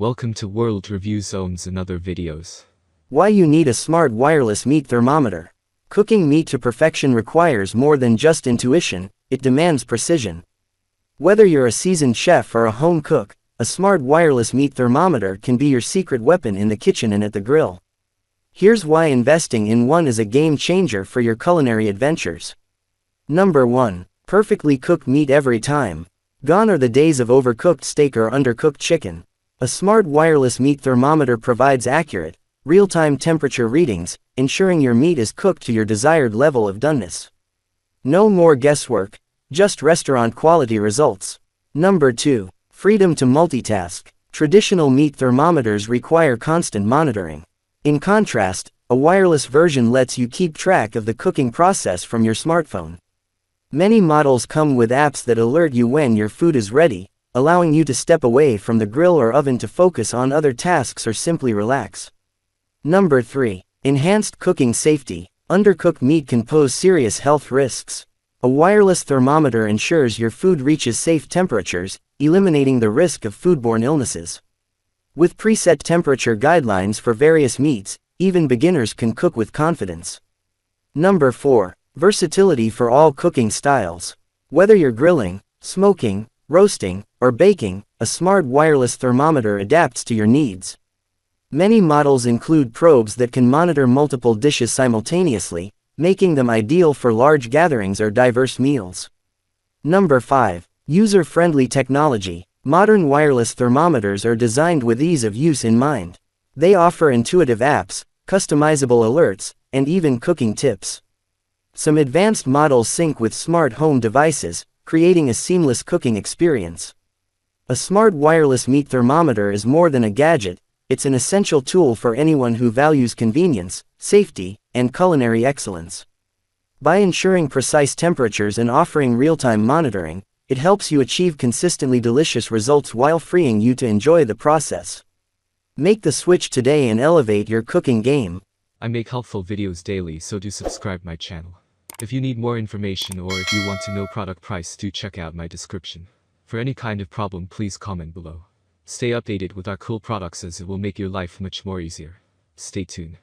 Welcome to World Review Zones and other videos. Why you need a smart wireless meat thermometer. Cooking meat to perfection requires more than just intuition, it demands precision. Whether you're a seasoned chef or a home cook, a smart wireless meat thermometer can be your secret weapon in the kitchen and at the grill. Here's why investing in one is a game changer for your culinary adventures. Number 1. Perfectly cooked meat every time. Gone are the days of overcooked steak or undercooked chicken. A smart wireless meat thermometer provides accurate, real-time temperature readings, ensuring your meat is cooked to your desired level of doneness. No more guesswork, just restaurant-quality results. Number 2. Freedom to multitask. Traditional meat thermometers require constant monitoring. In contrast, a wireless version lets you keep track of the cooking process from your smartphone. Many models come with apps that alert you when your food is ready, allowing you to step away from the grill or oven to focus on other tasks or simply relax. Number 3. Enhanced cooking safety. Undercooked meat can pose serious health risks. A wireless thermometer ensures your food reaches safe temperatures, eliminating the risk of foodborne illnesses. With preset temperature guidelines for various meats, even beginners can cook with confidence. Number 4. Versatility for all cooking styles. Whether you're grilling, smoking, roasting, or baking, a smart wireless thermometer adapts to your needs. Many models include probes that can monitor multiple dishes simultaneously, making them ideal for large gatherings or diverse meals. Number 5. User-friendly technology. Modern wireless thermometers are designed with ease of use in mind. They offer intuitive apps, customizable alerts, and even cooking tips. Some advanced models sync with smart home devices, creating a seamless cooking experience. A smart wireless meat thermometer is more than a gadget, it's an essential tool for anyone who values convenience, safety, and culinary excellence. By ensuring precise temperatures and offering real-time monitoring, it helps you achieve consistently delicious results while freeing you to enjoy the process. Make the switch today and elevate your cooking game. I make helpful videos daily, so do subscribe my channel. If you need more information or if you want to know product price, do check out my description. For any kind of problem, please comment below. Stay updated with our cool products as it will make your life much more easier. Stay tuned.